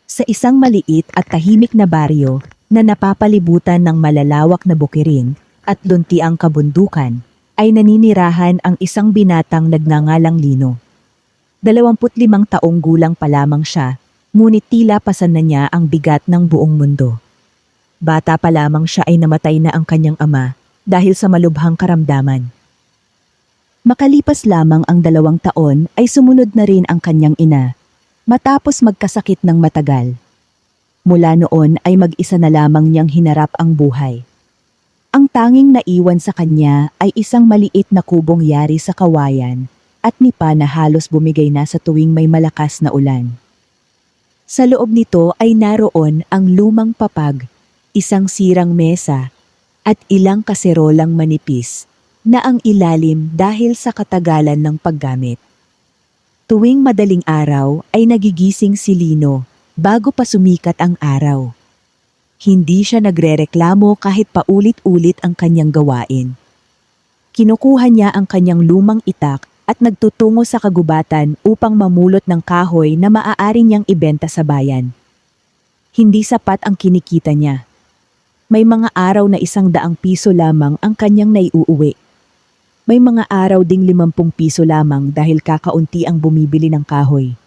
Sa isang maliit at tahimik na baryo na napapalibutan ng malalawak na bukirin at luntiang kabundukan, ay naninirahan ang isang binatang nagngangalang Lino. 25 taong gulang pa lamang siya, ngunit tila pasan na niya ang bigat ng buong mundo. Bata pa lamang siya ay namatay na ang kanyang ama dahil sa malubhang karamdaman. Makalipas lamang ang 2 taon ay sumunod na rin ang kanyang ina, matapos magkasakit ng matagal. Mula noon ay mag-isa na lamang niyang hinarap ang buhay. Ang tanging naiwan sa kanya ay isang maliit na kubong yari sa kawayan at nipa na halos bumigay na sa tuwing may malakas na ulan. Sa loob nito ay naroon ang lumang papag, isang sirang mesa, at ilang kaserolang manipis na ang ilalim dahil sa katagalan ng paggamit. Tuwing madaling araw ay nagigising si Lino bago pa sumikat ang araw. Hindi siya nagrereklamo kahit paulit-ulit ang kanyang gawain. Kinukuha niya ang kanyang lumang itak at nagtutungo sa kagubatan upang mamulot ng kahoy na maaari niyang ibenta sa bayan. Hindi sapat ang kinikita niya. May mga araw na 100 piso lamang ang kanyang naiuuwi. May mga araw ding 50 piso lamang dahil kakaunti ang bumibili ng kahoy.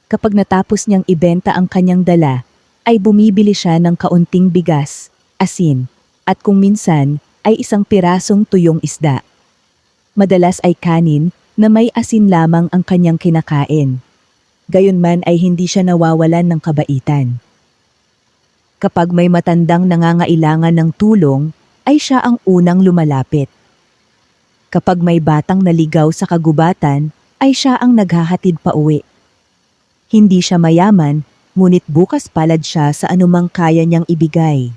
Kapag natapos niyang ibenta ang kanyang dala, ay bumibili siya ng kaunting bigas, asin, at kung minsan ay isang pirasong tuyong isda. Madalas ay kanin na may asin lamang ang kanyang kinakain. Gayunman ay hindi siya nawawalan ng kabaitan. Kapag may matandang nangangailangan ng tulong, ay siya ang unang lumalapit. Kapag may batang naligaw sa kagubatan, ay siya ang naghahatid pauwi. Hindi siya mayaman, ngunit bukas palad siya sa anumang kaya niyang ibigay.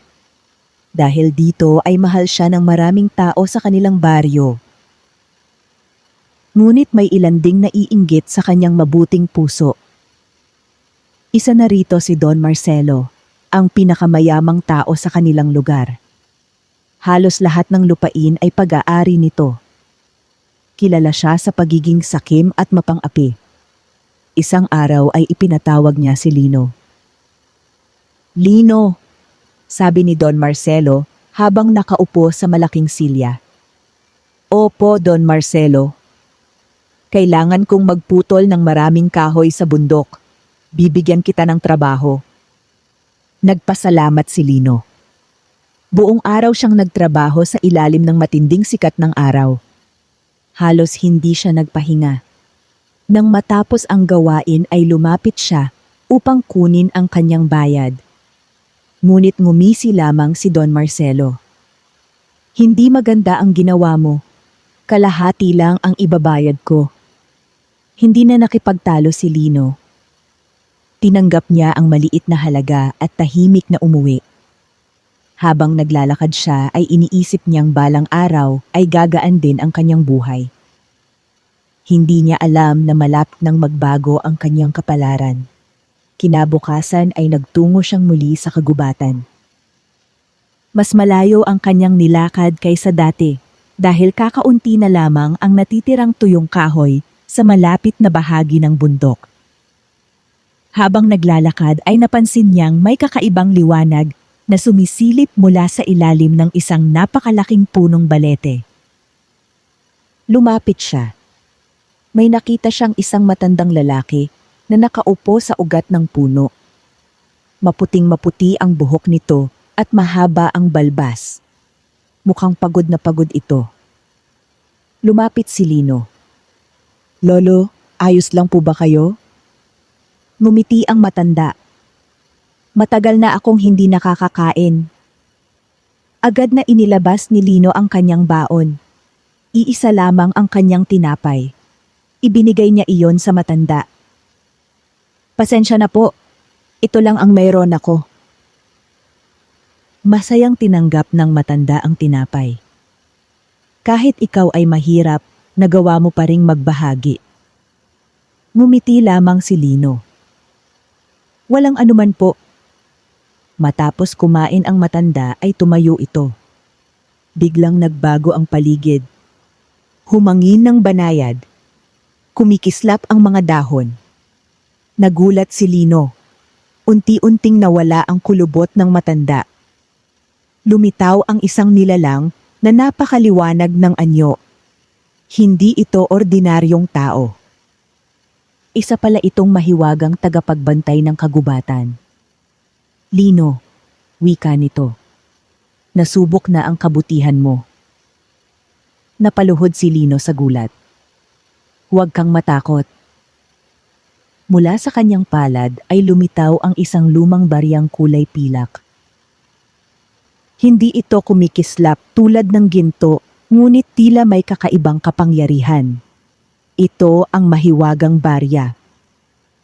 Dahil dito ay mahal siya ng maraming tao sa kanilang baryo. Ngunit may ilan ding naiinggit sa kanyang mabuting puso. Isa na rito si Don Marcelo, ang pinakamayamang tao sa kanilang lugar. Halos lahat ng lupain ay pag-aari nito. Kilala siya sa pagiging sakim at mapang-api. Isang araw ay ipinatawag niya si Lino. "Lino," sabi ni Don Marcelo habang nakaupo sa malaking silya. "Opo, Don Marcelo. Kailangan kong magputol ng maraming kahoy sa bundok. Bibigyan kita ng trabaho." Nagpasalamat si Lino. Buong araw siyang nagtrabaho sa ilalim ng matinding sikat ng araw. Halos hindi siya nagpahinga. Nang matapos ang gawain ay lumapit siya upang kunin ang kanyang bayad. Ngunit ngumisi lamang si Don Marcelo. "Hindi maganda ang ginawa mo. Kalahati lang ang ibabayad ko." Hindi na nakipagtalo si Lino. Tinanggap niya ang maliit na halaga at tahimik na umuwi. Habang naglalakad siya ay iniisip niyang balang araw ay gagaan din ang kanyang buhay. Hindi niya alam na malapit nang magbago ang kanyang kapalaran. Kinabukasan ay nagtungo siyang muli sa kagubatan. Mas malayo ang kanyang nilakad kaysa dati dahil kakaunti na lamang ang natitirang tuyong kahoy sa malapit na bahagi ng bundok. Habang naglalakad ay napansin niyang may kakaibang liwanag na sumisilip mula sa ilalim ng isang napakalaking punong balete. Lumapit siya. May nakita siyang isang matandang lalaki na nakaupo sa ugat ng puno. Maputing-maputi ang buhok nito at mahaba ang balbas. Mukhang pagod na pagod ito. Lumapit si Lino. "Lolo, ayos lang po ba kayo?" Ngumiti ang matanda. "Matagal na akong hindi nakakakain." Agad na inilabas ni Lino ang kanyang baon. Iisa lamang ang kanyang tinapay. Ibinigay niya iyon sa matanda. "Pasensya na po. Ito lang ang mayroon ako." Masayang tinanggap ng matanda ang tinapay. "Kahit ikaw ay mahirap, nagawa mo pa ring magbahagi." Ngumiti lamang si Lino. "Walang anuman po." Matapos kumain ang matanda ay tumayo ito. Biglang nagbago ang paligid. Humangin ng banayad. Kumikislap ang mga dahon. Nagulat si Lino. unti-unting nawala ang kulubot ng matanda. Lumitaw ang isang nilalang na napakaliwanag ng anyo. Hindi ito ordinaryong tao. Isa pala itong mahiwagang tagapagbantay ng kagubatan. Lino, wika nito. Nasubok na ang kabutihan mo. Napaluhod si Lino sa gulat. Huwag kang matakot. Mula sa kanyang palad ay lumitaw ang isang lumang baryang kulay pilak. Hindi ito kumikislap tulad ng ginto, ngunit tila may kakaibang kapangyarihan. Ito ang mahiwagang barya.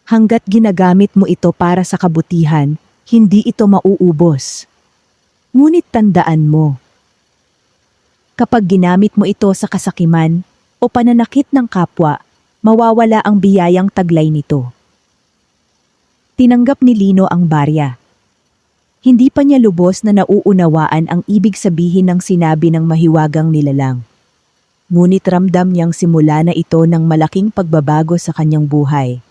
Hanggat ginagamit mo ito para sa kabutihan, hindi ito mauubos. Ngunit tandaan mo, kapag ginamit mo ito sa kasakiman o pananakit ng kapwa, mawawala ang biyayang taglay nito. Tinanggap ni Lino ang barya. Hindi pa niya lubos na nauunawaan ang ibig sabihin ng sinabi ng mahiwagang nilalang. Ngunit ramdam niyang simula na ito ng malaking pagbabago sa kanyang buhay.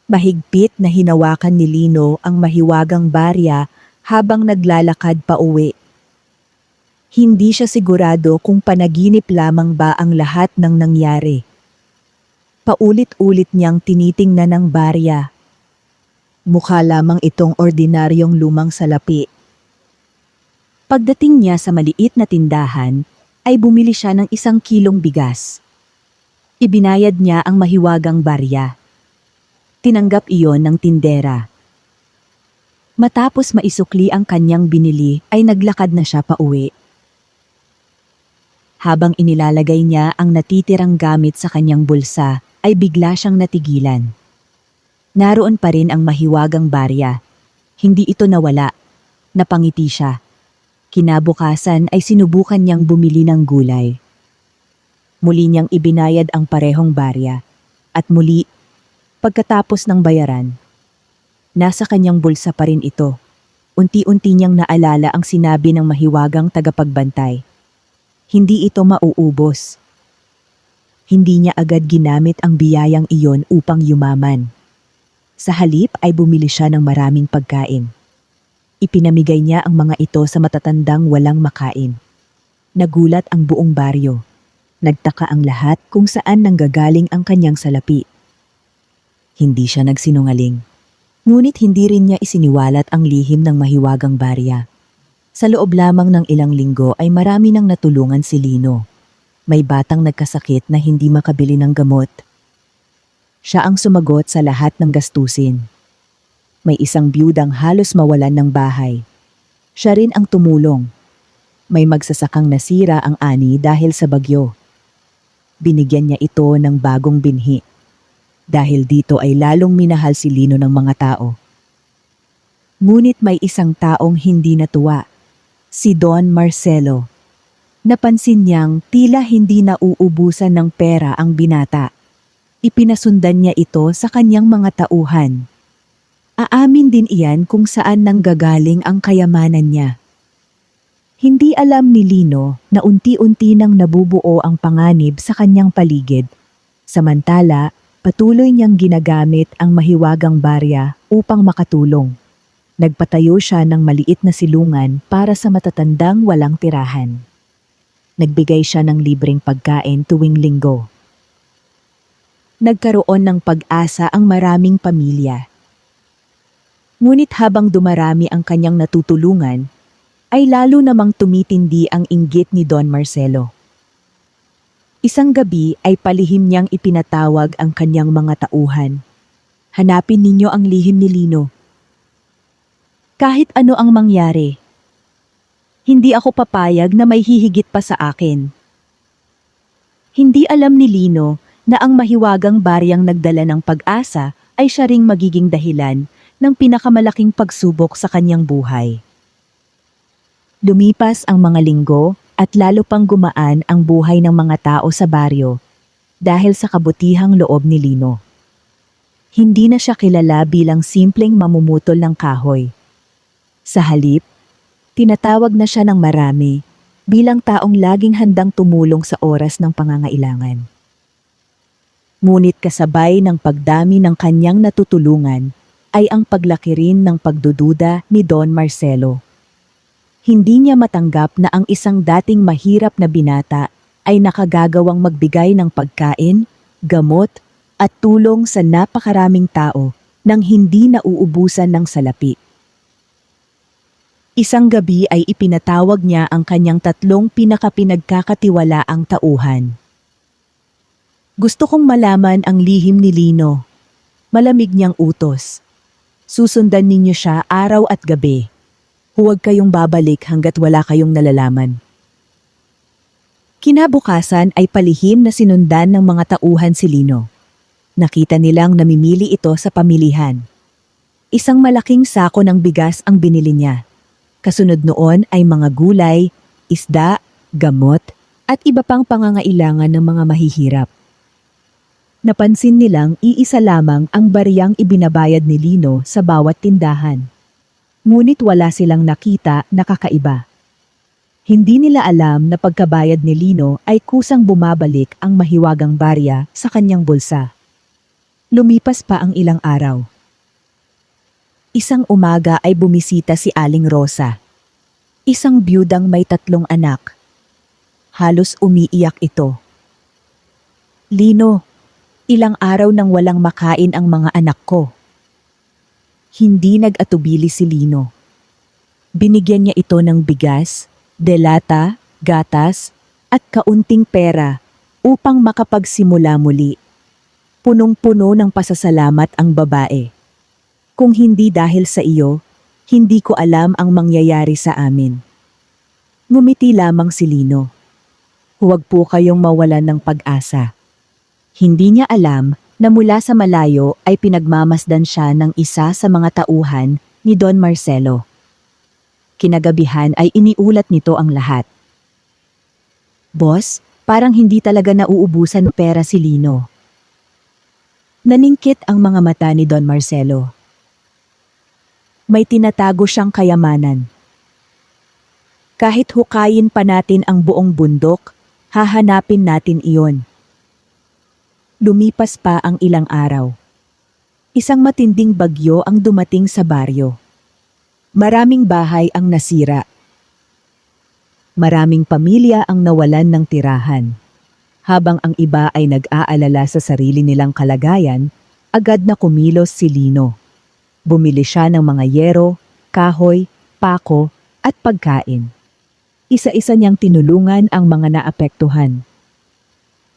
Mahigpit na hinawakan ni Lino ang mahiwagang barya habang naglalakad pa uwi. Hindi siya sigurado kung panaginip lamang ba ang lahat ng nangyari. Paulit-ulit niyang tinitingnan ang barya. Mukha lamang itong ordinaryong lumang salapi. Pagdating niya sa maliit na tindahan, ay bumili siya ng 1 kilong bigas. Ibinayad niya ang mahiwagang barya. Tinanggap iyon ng tindera. Matapos maisukli ang kanyang binili ay naglakad na siya pauwi. Habang inilalagay niya ang natitirang gamit sa kanyang bulsa, ay bigla siyang natigilan. Naroon pa rin ang mahiwagang barya. Hindi ito nawala. Napangiti siya. Kinabukasan ay sinubukan niyang bumili ng gulay. Muli niyang ibinayad ang parehong barya. At muli, pagkatapos ng bayaran, nasa kanyang bulsa pa rin ito. Unti-unti niyang naalala ang sinabi ng mahiwagang tagapagbantay. Hindi ito mauubos. Hindi niya agad ginamit ang biyayang iyon upang yumaman. Sa halip ay bumili siya ng maraming pagkain. Ipinamigay niya ang mga ito sa matatandang walang makain. Nagulat ang buong baryo. Nagtaka ang lahat kung saan nanggagaling ang kanyang salapi. Hindi siya nagsinungaling. Ngunit hindi rin niya isiniwalat ang lihim ng mahiwagang barya. Sa loob lamang ng ilang linggo ay marami nang natulungan si Lino. May batang nagkasakit na hindi makabili ng gamot. Siya ang sumagot sa lahat ng gastusin. May isang biyudang halos mawalan ng bahay. Siya rin ang tumulong. May magsasakang nasira ang ani dahil sa bagyo. Binigyan niya ito ng bagong binhi. Dahil dito ay lalong minahal si Lino ng mga tao. Ngunit may isang taong hindi natuwa. Si Don Marcelo. Napansin niyang tila hindi nauubusan ng pera ang binata. Ipinasundan niya ito sa kanyang mga tauhan. Aamin din iyan kung saan nanggagaling ang kayamanan niya. Hindi alam ni Lino na unti-unti nang nabubuo ang panganib sa kanyang paligid. Samantala, patuloy niyang ginagamit ang mahiwagang barya upang makatulong. Nagpatayo siya ng maliit na silungan para sa matatandang walang tirahan. Nagbigay siya ng libreng pagkain tuwing linggo. Nagkaroon ng pag-asa ang maraming pamilya. Ngunit habang dumarami ang kanyang natutulungan, ay lalo namang tumitindi ang inggit ni Don Marcelo. Isang gabi ay palihim niyang ipinatawag ang kanyang mga tauhan. Hanapin ninyo ang lihim ni Lino. Kahit ano ang mangyari, hindi ako papayag na may hihigit pa sa akin. Hindi alam ni Lino na ang mahiwagang baryang nagdala ng pag-asa ay siya ring magiging dahilan ng pinakamalaking pagsubok sa kanyang buhay. Lumipas ang mga linggo at lalo pang gumaan ang buhay ng mga tao sa baryo dahil sa kabutihang loob ni Lino. Hindi na siya kilala bilang simpleng mamumutol ng kahoy. Sa halip, tinatawag na siya ng marami bilang taong laging handang tumulong sa oras ng pangangailangan. Ngunit kasabay ng pagdami ng kanyang natutulungan, ay ang paglaki rin ng pagdududa ni Don Marcelo. Hindi niya matanggap na ang isang dating mahirap na binata ay nakagagawang magbigay ng pagkain, gamot, at tulong sa napakaraming tao nang hindi nauubusan ng salapi. Isang gabi ay ipinatawag niya ang kanyang 3 pinakapinagkakatiwalaang tauhan. Gusto kong malaman ang lihim ni Lino. Malamig niyang utos. Susundan ninyo siya araw at gabi. Huwag kayong babalik hanggat wala kayong nalalaman. Kinabukasan ay palihim na sinundan ng mga tauhan si Lino. Nakita nilang namimili ito sa pamilihan. Isang malaking sako ng bigas ang binili niya. Kasunod noon ay mga gulay, isda, gamot, at iba pang pangangailangan ng mga mahihirap. Napansin nilang iisa lamang ang bariyang ibinabayad ni Lino sa bawat tindahan. Ngunit wala silang nakita na kakaiba. Hindi nila alam na pagkabayad ni Lino ay kusang bumabalik ang mahiwagang barya sa kanyang bulsa. Lumipas pa ang ilang araw. Isang umaga ay bumisita si Aling Rosa. Isang biyudang may 3 anak. Halos umiiyak ito. Lino, ilang araw nang walang makain ang mga anak ko. Hindi nag-atubili si Lino. Binigyan niya ito ng bigas, delata, gatas, at kaunting pera upang makapagsimula muli. Punong-puno ng pasasalamat ang babae. Kung hindi dahil sa iyo, hindi ko alam ang mangyayari sa amin. Ngumiti lamang si Lino. Huwag po kayong mawalan ng pag-asa. Hindi niya alam na mula sa malayo ay pinagmamasdan siya ng isa sa mga tauhan ni Don Marcelo. Kinagabihan ay iniulat nito ang lahat. Boss, parang hindi talaga nauubusan pera si Lino. Naningkit ang mga mata ni Don Marcelo. May tinatago siyang kayamanan. Kahit hukayin pa natin ang buong bundok, hahanapin natin iyon. Lumipas pa ang ilang araw. Isang matinding bagyo ang dumating sa baryo. Maraming bahay ang nasira. Maraming pamilya ang nawalan ng tirahan. Habang ang iba ay nag-aalala sa sarili nilang kalagayan, agad na kumilos si Lino. Bumili siya ng mga yero, kahoy, pako, at pagkain. Isa-isa niyang tinulungan ang mga naapektuhan.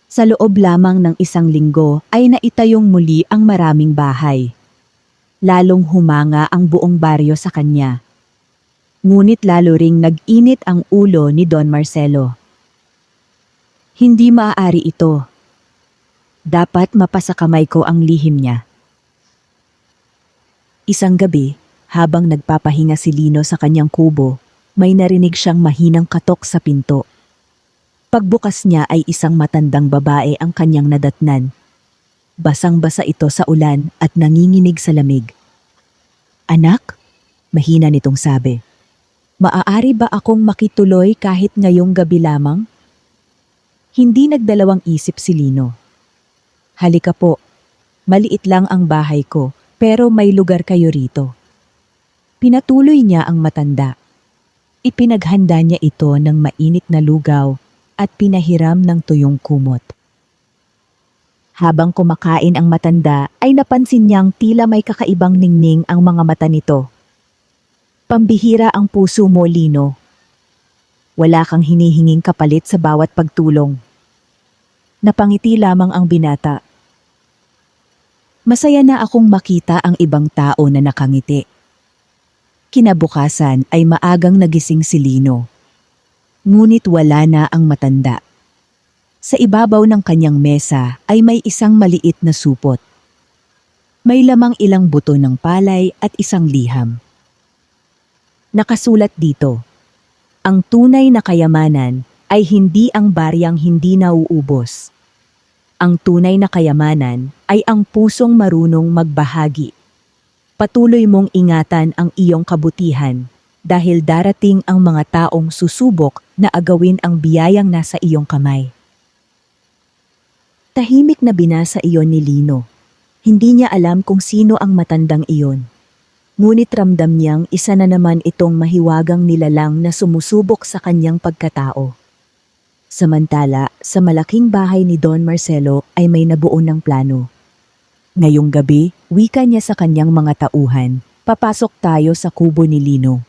Sa loob lamang ng 1 linggo ay naitayong muli ang maraming bahay. Lalong humanga ang buong baryo sa kanya. Ngunit lalo ring nag-init ang ulo ni Don Marcelo. Hindi maaari ito. Dapat mapasakamay ko ang lihim niya. Isang gabi, habang nagpapahinga si Lino sa kanyang kubo, may narinig siyang mahinang katok sa pinto. Pagbukas niya ay isang matandang babae ang kanyang nadatnan. Basang-basa ito sa ulan at nanginginig sa lamig. Anak, mahina nitong sabi. Maaari ba akong makituloy kahit ngayong gabi lamang? Hindi nagdalawang isip si Lino. Halika po, maliit lang ang bahay ko. Pero may lugar kayo rito. Pinatuloy niya ang matanda. Ipinaghanda niya ito ng mainit na lugaw at pinahiram ng tuyong kumot. Habang kumakain ang matanda ay napansin niyang tila may kakaibang ningning ang mga mata nito. Pambihira ang puso mo, Lino. Wala kang hinihinging kapalit sa bawat pagtulong. Napangiti lamang ang binata. Masaya na akong makita ang ibang tao na nakangiti. Kinabukasan ay maagang nagising si Lino. Ngunit wala na ang matanda. Sa ibabaw ng kanyang mesa ay may isang maliit na supot. May lamang ilang buto ng palay at isang liham. Nakasulat dito, ang tunay na kayamanan ay hindi ang baryang hindi nauubos. Ang tunay na kayamanan ay ang pusong marunong magbahagi. Patuloy mong ingatan ang iyong kabutihan dahil darating ang mga taong susubok na agawin ang biyayang nasa iyong kamay. Tahimik na binasa iyon ni Lino. Hindi niya alam kung sino ang matandang iyon. Ngunit ramdam niyang isa na naman itong mahiwagang nilalang na sumusubok sa kanyang pagkatao. Samantala, sa malaking bahay ni Don Marcelo ay may nabuo ng plano. Ngayong gabi, wika niya sa kanyang mga tauhan, papasok tayo sa kubo ni Lino.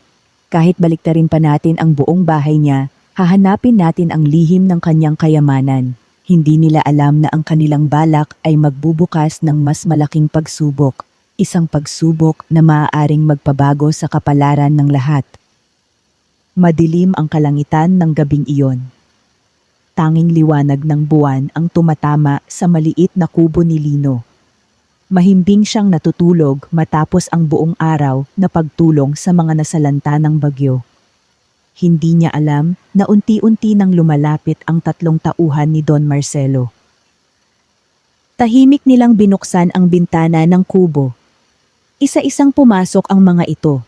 Kahit baliktarin pa natin ang buong bahay niya, hahanapin natin ang lihim ng kanyang kayamanan. Hindi nila alam na ang kanilang balak ay magbubukas ng mas malaking pagsubok. Isang pagsubok na maaaring magpabago sa kapalaran ng lahat. Madilim ang kalangitan ng gabing iyon. Tanging liwanag ng buwan ang tumatama sa maliit na kubo ni Lino. Mahimbing siyang natutulog matapos ang buong araw na pagtulong sa mga nasalanta ng bagyo. Hindi niya alam na unti-unti nang lumalapit ang 3 tauhan ni Don Marcelo. Tahimik nilang binuksan ang bintana ng kubo. Isa-isang pumasok ang mga ito.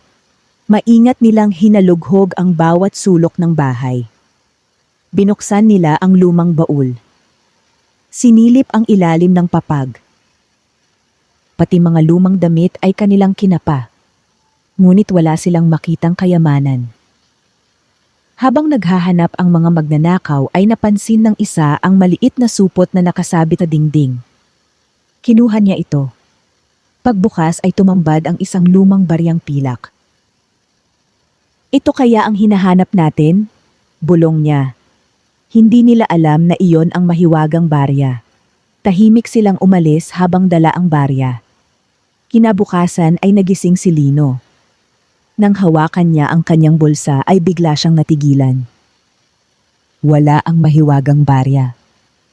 Maingat nilang hinalughog ang bawat sulok ng bahay. Binuksan nila ang lumang baul. Sinilip ang ilalim ng papag. Pati mga lumang damit ay kanilang kinapa. Ngunit wala silang makitang kayamanan. Habang naghahanap ang mga magnanakaw ay napansin ng isa ang maliit na supot na nakasabit na dingding. Kinuha niya ito. Pagbukas ay tumambad ang isang lumang baryang pilak. Ito kaya ang hinahanap natin? Bulong niya. Hindi nila alam na iyon ang mahiwagang barya. Tahimik silang umalis habang dala ang barya. Kinabukasan ay nagising si Lino. Nang hawakan niya ang kanyang bulsa ay bigla siyang natigilan. Wala ang mahiwagang barya.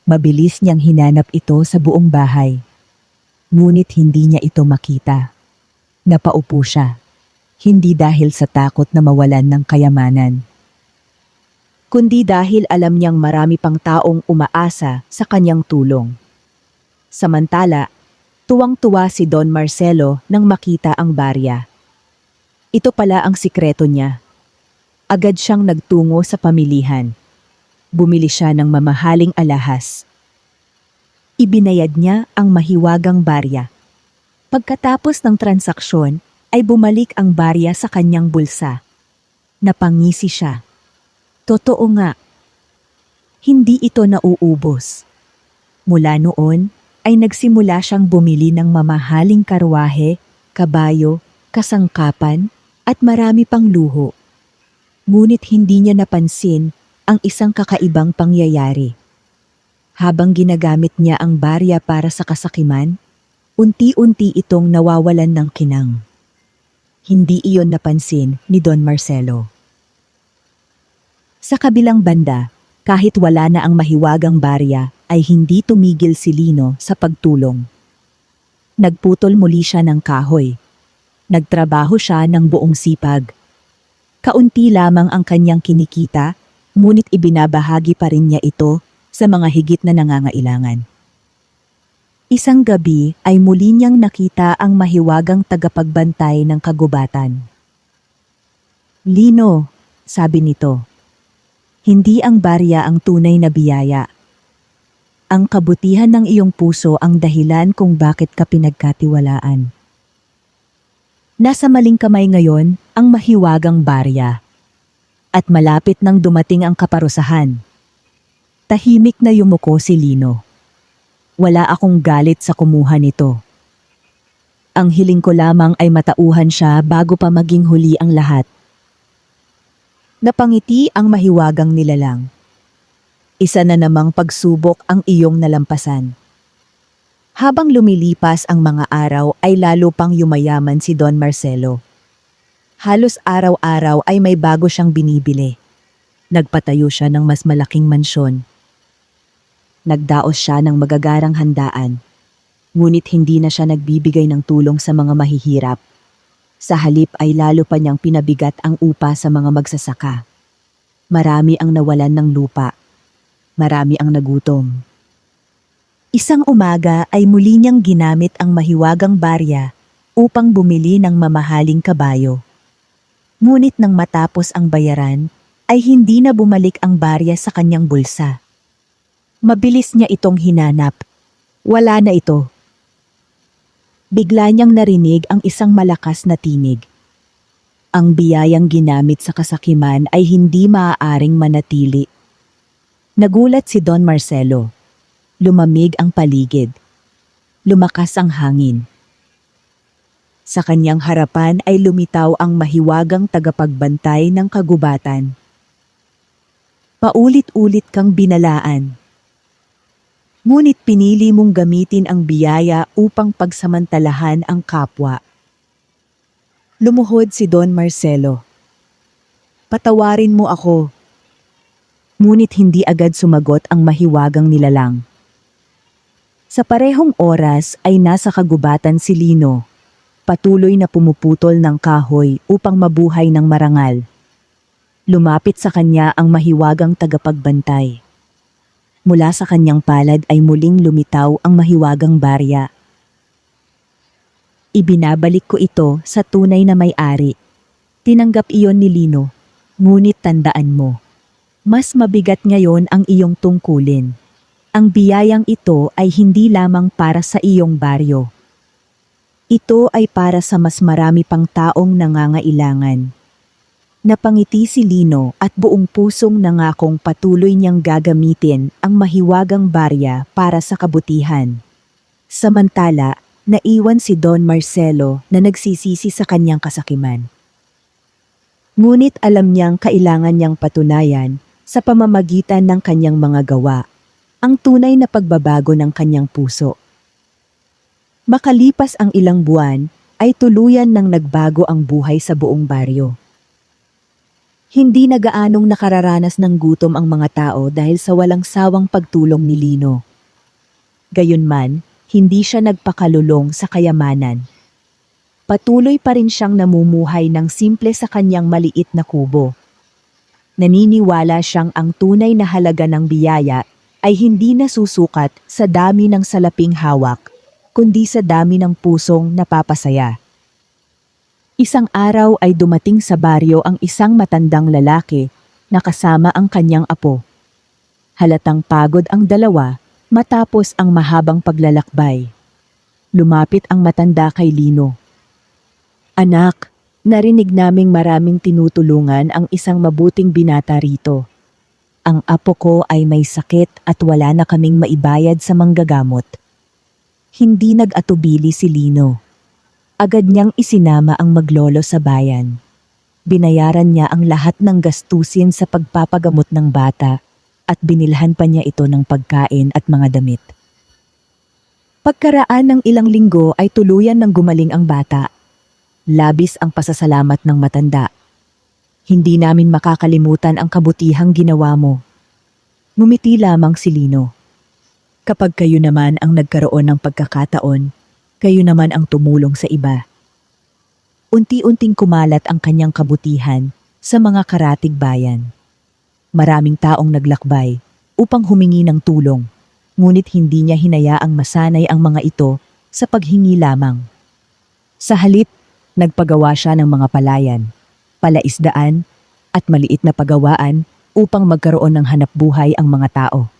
Mabilis niyang hinanap ito sa buong bahay. Ngunit hindi niya ito makita. Napaupo siya. Hindi dahil sa takot na mawalan ng kayamanan, kundi dahil alam niyang marami pang taong umaasa sa kanyang tulong. Samantala, tuwang-tuwa si Don Marcelo nang makita ang barya. Ito pala ang sikreto niya. Agad siyang nagtungo sa pamilihan. Bumili siya ng mamahaling alahas. Ibinayad niya ang mahiwagang barya. Pagkatapos ng transaksyon, ay bumalik ang barya sa kanyang bulsa. Napangisi siya. Totoo nga. Hindi ito nauubos. Mula noon, ay nagsimula siyang bumili ng mamahaling karwahe, kabayo, kasangkapan, at marami pang luho. Ngunit hindi niya napansin ang isang kakaibang pangyayari. Habang ginagamit niya ang barya para sa kasakiman, unti-unti itong nawawalan ng kinang. Hindi iyon napansin ni Don Marcelo. Sa kabilang banda, kahit wala na ang mahiwagang barya, ay hindi tumigil si Lino sa pagtulong. Nagputol muli siya ng kahoy. Nagtrabaho siya ng buong sipag. Kaunti lamang ang kanyang kinikita, ngunit ibinabahagi pa rin niya ito sa mga higit na nangangailangan. Isang gabi ay muli niyang nakita ang mahiwagang tagapagbantay ng kagubatan. Lino, sabi nito, hindi ang barya ang tunay na biyaya. Ang kabutihan ng iyong puso ang dahilan kung bakit ka pinagkatiwalaan. Nasa maling kamay ngayon ang mahiwagang barya. At malapit nang dumating ang kaparusahan. Tahimik na yumuko si Lino. Wala akong galit sa kumuha nito. Ang hiling ko lamang ay matauhan siya bago pa maging huli ang lahat. Napangiti ang mahiwagang nilalang. Isa na namang pagsubok ang iyong nalampasan. Habang lumilipas ang mga araw ay lalo pang yumayaman si Don Marcelo. Halos araw-araw ay may bago siyang binibili. Nagpatayo siya ng mas malaking mansyon. Nagdaos siya ng magagarang handaan. Ngunit hindi na siya nagbibigay ng tulong sa mga mahihirap. Sa halip ay lalo pa niyang pinabigat ang upa sa mga magsasaka. Marami ang nawalan ng lupa. Marami ang nagutom. Isang umaga ay muli niyang ginamit ang mahiwagang barya upang bumili ng mamahaling kabayo. Ngunit nang matapos ang bayaran, ay hindi na bumalik ang barya sa kanyang bulsa. Mabilis niya itong hinanap. Wala na ito. bigla niyang narinig ang isang malakas na tinig. Ang biyayang ginamit sa kasakiman ay hindi maaaring manatili. Nagulat si Don Marcelo. Lumamig ang paligid. Lumakas ang hangin. Sa kanyang harapan ay lumitaw ang mahiwagang tagapagbantay ng kagubatan. Paulit-ulit kang binalaan. Ngunit pinili mong gamitin ang biyaya upang pagsamantalahan ang kapwa. Lumuhod si Don Marcelo. Patawarin mo ako. Ngunit hindi agad sumagot ang mahiwagang nilalang. Sa parehong oras ay nasa kagubatan si Lino. Patuloy na pumuputol ng kahoy upang mabuhay ng marangal. Lumapit sa kanya ang mahiwagang tagapagbantay. Mula sa kanyang palad ay muling lumitaw ang mahiwagang barya. Ibinabalik ko ito sa tunay na may-ari. Tinanggap iyon ni Lino, ngunit tandaan mo, mas mabigat ngayon ang iyong tungkulin. Ang biyayang ito ay hindi lamang para sa iyong baryo. Ito ay para sa mas marami pang taong nangangailangan. Napangiti si Lino at buong pusong nangakong patuloy niyang gagamitin ang mahiwagang barya para sa kabutihan. Samantala, naiwan si Don Marcelo na nagsisisi sa kanyang kasakiman. Ngunit alam niyang kailangan niyang patunayan sa pamamagitan ng kanyang mga gawa ang tunay na pagbabago ng kanyang puso. Makalipas ang ilang buwan, ay tuluyan nang nagbago ang buhay sa buong baryo. Hindi na gaanong nakararanas ng gutom ang mga tao dahil sa walang sawang pagtulong ni Lino. Gayunman, hindi siya nagpakalulong sa kayamanan. Patuloy pa rin siyang namumuhay ng simple sa kanyang maliit na kubo. Naniniwala siyang ang tunay na halaga ng biyaya ay hindi nasusukat sa dami ng salaping hawak, kundi sa dami ng pusong napapasaya. Isang araw ay dumating sa baryo ang isang matandang lalaki na kasama ang kanyang apo. Halatang pagod ang dalawa matapos ang mahabang paglalakbay. Lumapit ang matanda kay Lino. Anak, narinig naming maraming tinutulungan ang isang mabuting binata rito. Ang apo ko ay may sakit at wala na kaming maibayad sa manggagamot. Hindi nag-atubili si Lino. Agad niyang isinama ang maglolo sa bayan. Binayaran niya ang lahat ng gastusin sa pagpapagamot ng bata at binilhan pa niya ito ng pagkain at mga damit. Pagkaraan ng ilang linggo ay tuluyan ng gumaling ang bata. Labis ang pasasalamat ng matanda. Hindi namin makakalimutan ang kabutihang ginawa mo. Ngumiti lamang si Lino. Kapag kayo naman ang nagkaroon ng pagkakataon, kayo naman ang tumulong sa iba. Unti-unting kumalat ang kanyang kabutihan sa mga karatig bayan. Maraming taong naglakbay upang humingi ng tulong, ngunit hindi niya hinayaang masanay ang mga ito sa paghingi lamang. Sa halip, nagpagawa siya ng mga palayan, palaisdaan, at maliit na pagawaan upang magkaroon ng hanapbuhay ang mga tao.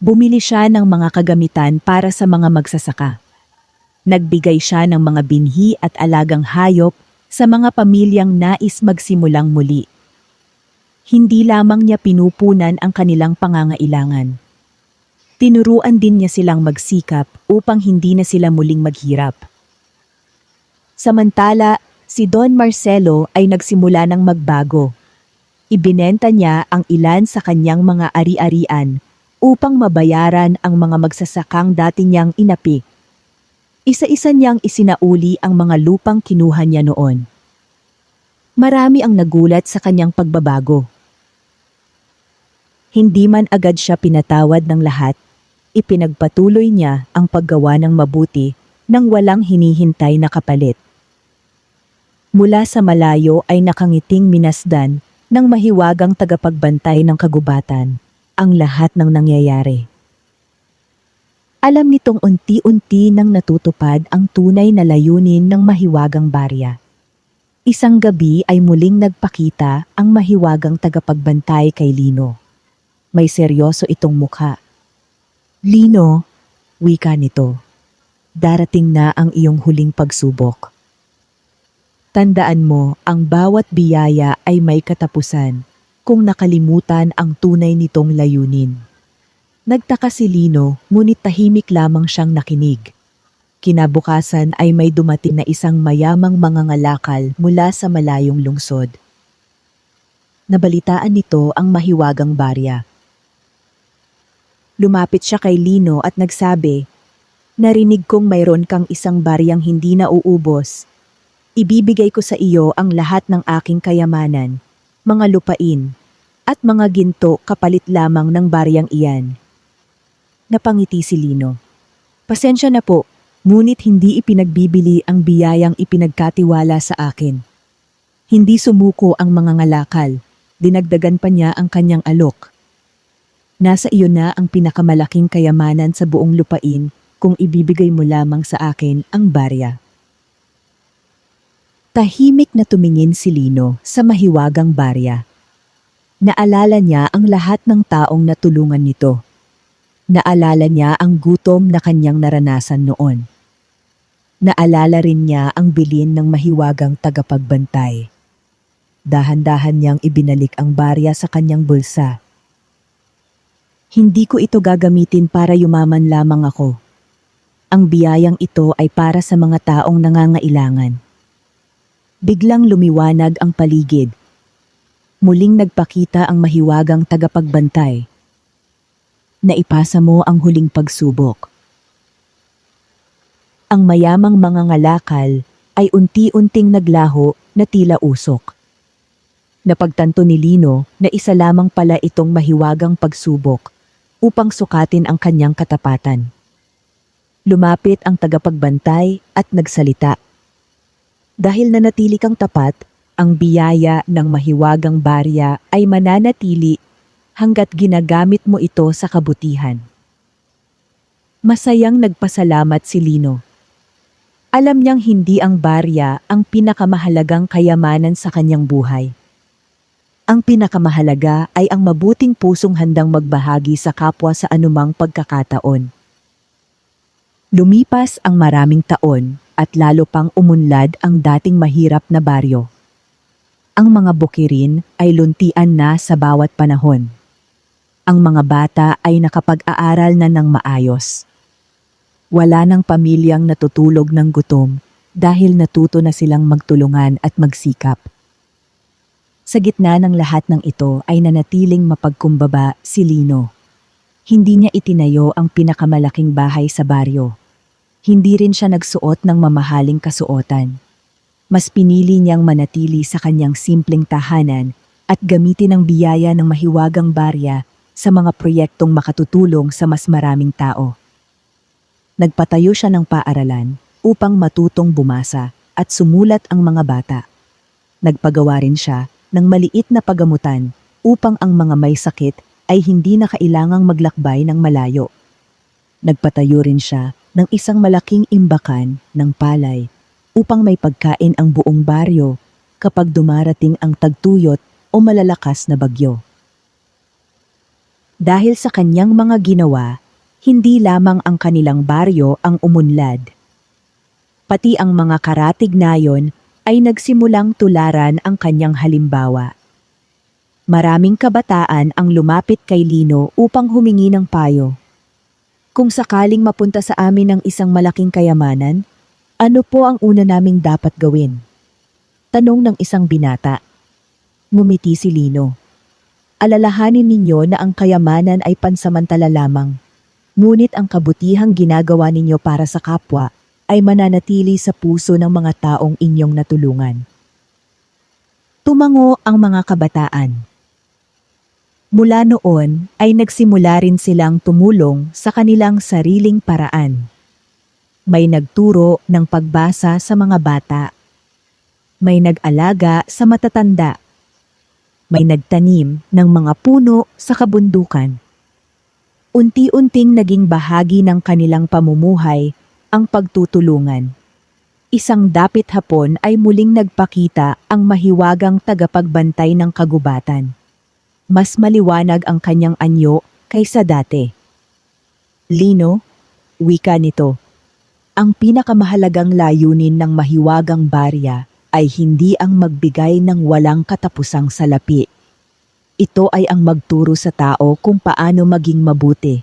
Bumili siya ng mga kagamitan para sa mga magsasaka. Nagbigay siya ng mga binhi at alagang hayop sa mga pamilyang nais magsimulang muli. Hindi lamang niya pinupunan ang kanilang pangangailangan. Tinuruan din niya silang magsikap upang hindi na sila muling maghirap. Samantala, si Don Marcelo ay nagsimula ng magbago. Ibinenta niya ang ilan sa kanyang mga ari-arian upang mabayaran ang mga magsasakang dati niyang inapi. Isa-isa niyang isinauli ang mga lupang kinuha niya noon. Marami ang nagulat sa kanyang pagbabago. Hindi man agad siya pinatawad ng lahat, ipinagpatuloy niya ang paggawa ng mabuti nang walang hinihintay na kapalit. Mula sa malayo ay nakangiting minasdan ng mahiwagang tagapagbantay ng kagubatan ang lahat ng nangyayari. Alam nitong unti-unti nang natutupad ang tunay na layunin ng mahiwagang barya. Isang gabi ay muling nagpakita ang mahiwagang tagapagbantay kay Lino. May seryoso itong mukha. Lino, wika nito. darating na ang iyong huling pagsubok. Tandaan mo, ang bawat biyaya ay may katapusan kung nakalimutan ang tunay nitong layunin. Nagtaka si Lino, ngunit tahimik lamang siyang nakinig. Kinabukasan ay may dumating na isang mayamang mangangalakal mula sa malayong lungsod. Nabalitaan nito ang mahiwagang barya. Lumapit siya kay Lino at nagsabi, "Narinig kong mayroon kang isang baryang hindi nauubos. Ibibigay ko sa iyo ang lahat ng aking kayamanan, mga lupain, at mga ginto kapalit lamang ng baryang iyan." Napangiti si Lino. "Pasensya na po, ngunit hindi ipinagbibili ang biyayang ipinagkatiwala sa akin." Hindi sumuko ang mangangalakal, dinagdagan pa niya ang kanyang alok. "Nasa iyo na ang pinakamalaking kayamanan sa buong lupain kung ibibigay mo lamang sa akin ang barya." Tahimik na tumingin si Lino sa mahiwagang barya. Naalala niya ang lahat ng taong natulungan nito. Naalala niya ang gutom na kanyang naranasan noon. Naalala rin niya ang bilin ng mahiwagang tagapagbantay. Dahan-dahan niyang ibinalik ang barya sa kanyang bulsa. "Hindi ko ito gagamitin para yumaman lamang ako. Ang biyayang ito ay para sa mga taong nangangailangan." Biglang lumiwanag ang paligid. Muling nagpakita ang mahiwagang tagapagbantay. "Naipasa mo ang huling pagsubok." Ang mayamang mangangalakal ay unti-unting naglaho na tila usok. Napagtanto ni Lino na isa lamang pala itong mahiwagang pagsubok upang sukatin ang kanyang katapatan. Lumapit ang tagapagbantay at nagsalita. "Dahil nanatili kang tapat, ang biyaya ng mahiwagang barya ay mananatili hanggat ginagamit mo ito sa kabutihan." Masayang nagpasalamat si Lino. Alam niyang hindi ang barya ang pinakamahalagang kayamanan sa kanyang buhay. Ang pinakamahalaga ay ang mabuting pusong handang magbahagi sa kapwa sa anumang pagkakataon. Lumipas ang maraming taon at lalo pang umunlad ang dating mahirap na baryo. Ang mga bukirin ay luntian na sa bawat panahon. Ang mga bata ay nakapag-aaral na ng maayos. Wala ng pamilyang natutulog ng gutom dahil natuto na silang magtulungan at magsikap. Sa gitna ng lahat ng ito ay nanatiling mapagkumbaba si Lino. Hindi niya itinayo ang pinakamalaking bahay sa baryo. Hindi rin siya nagsuot ng mamahaling kasuotan. Mas pinili niyang manatili sa kanyang simpleng tahanan at gamitin ang biyaya ng mahiwagang barya sa mga proyektong makatutulong sa mas maraming tao. Nagpatayo siya ng paaralan upang matutong bumasa at sumulat ang mga bata. Nagpagawa rin siya ng maliit na pagamutan upang ang mga may sakit ay hindi na kailangang maglakbay ng malayo. Nagpatayo rin siya ng isang malaking imbakan ng palay upang may pagkain ang buong baryo kapag dumarating ang tagtuyot o malalakas na bagyo. Dahil sa kanyang mga ginawa, hindi lamang ang kanilang baryo ang umunlad. Pati ang mga karatig-nayon ay nagsimulang tularan ang kanyang halimbawa. Maraming kabataan ang lumapit kay Lino upang humingi ng payo. "Kung sakaling mapunta sa amin ang isang malaking kayamanan, ano po ang una naming dapat gawin?" Tanong ng isang binata. Ngumiti si Lino. "Alalahanin ninyo na ang kayamanan ay pansamantala lamang. Ngunit ang kabutihang ginagawa ninyo para sa kapwa ay mananatili sa puso ng mga taong inyong natulungan." Tumango ang mga kabataan. Mula noon ay nagsimula rin silang tumulong sa kanilang sariling paraan. May nagturo ng pagbasa sa mga bata. May nag-alaga sa matatanda. May nagtanim ng mga puno sa kabundukan. Unti-unting naging bahagi ng kanilang pamumuhay ang pagtutulungan. Isang dapit hapon ay muling nagpakita ang mahiwagang tagapagbantay ng kagubatan. Mas maliwanag ang kanyang anyo kaysa dati. "Lino," wika nito, Ang pinakamahalagang layunin ng mahiwagang barya ay hindi ang magbigay ng walang katapusang salapi. Ito ay ang magturo sa tao kung paano maging mabuti.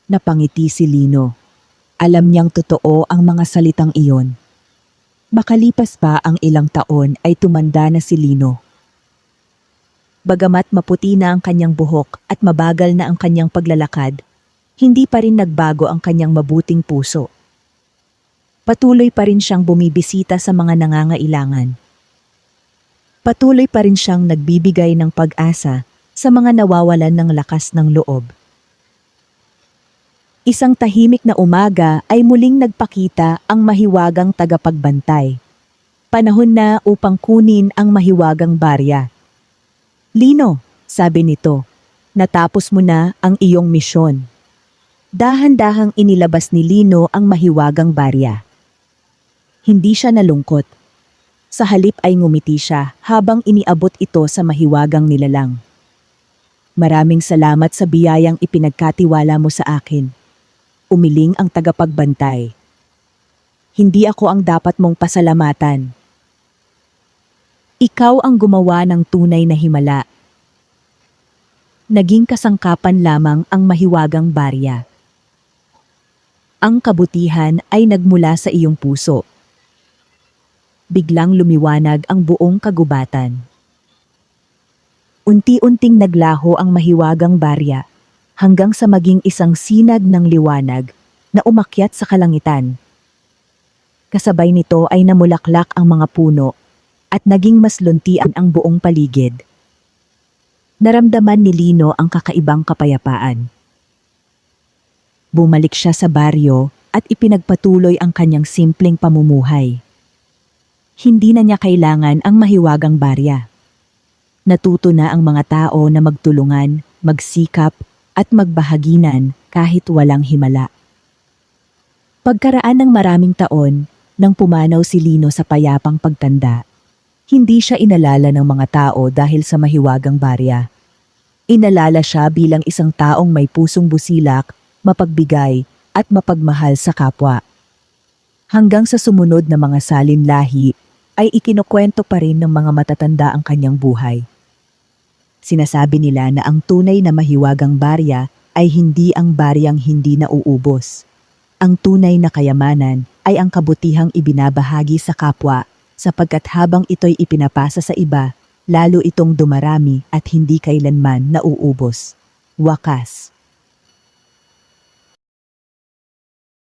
Napangiti si Lino. Alam niyang totoo ang mga salitang iyon. Makalipas pa ang ilang taon ay tumanda na si Lino. Bagamat maputi na ang kanyang buhok at mabagal na ang kanyang paglalakad, hindi pa rin nagbago ang kanyang mabuting puso. Patuloy pa rin siyang bumibisita sa mga nangangailangan. Patuloy pa rin siyang nagbibigay ng pag-asa sa mga nawawalan ng lakas ng loob. Isang tahimik na umaga ay muling nagpakita ang mahiwagang tagapagbantay. Panahon na upang kunin ang mahiwagang barya. "Lino," sabi nito, "natapos mo na ang iyong misyon." Dahan-dahang inilabas ni Lino ang mahiwagang barya. Hindi siya nalungkot. Sa halip ay ngumiti siya habang iniabot ito sa mahiwagang nilalang. "Maraming salamat sa biyayang ipinagkatiwala mo sa akin." Umiling ang tagapagbantay. "Hindi ako ang dapat mong pasalamatan. Ikaw ang gumawa ng tunay na himala." Naging kasangkapan lamang ang mahiwagang barya. Ang kabutihan ay nagmula sa iyong puso. Biglang lumiwanag ang buong kagubatan. Unti-unting naglaho ang mahiwagang barya hanggang sa maging isang sinag ng liwanag na umakyat sa kalangitan. Kasabay nito ay namulaklak ang mga puno at naging mas luntian ang buong paligid. Naramdaman ni Lino ang kakaibang kapayapaan. Bumalik siya sa baryo at ipinagpatuloy ang kanyang simpleng pamumuhay. Hindi na niya kailangan ang mahiwagang barya. Natuto na ang mga tao na magtulungan, magsikap, at magbahaginan kahit walang himala. Pagkaraan ng maraming taon, nang pumanaw si Lino sa payapang pagtanda, hindi siya inalala ng mga tao dahil sa mahiwagang barya. Inalala siya bilang isang taong may pusong busilak, mapagbigay, at mapagmahal sa kapwa. Hanggang sa sumunod na mga salinlahi, ay ikinukwento pa rin ng mga matatanda ang kanyang buhay. Sinasabi nila na ang tunay na mahiwagang barya ay hindi ang baryang hindi nauubos. Ang tunay na kayamanan ay ang kabutihang ibinabahagi sa kapwa, sapagkat habang ito'y ipinapasa sa iba, lalo itong dumarami at hindi kailanman nauubos. Wakas.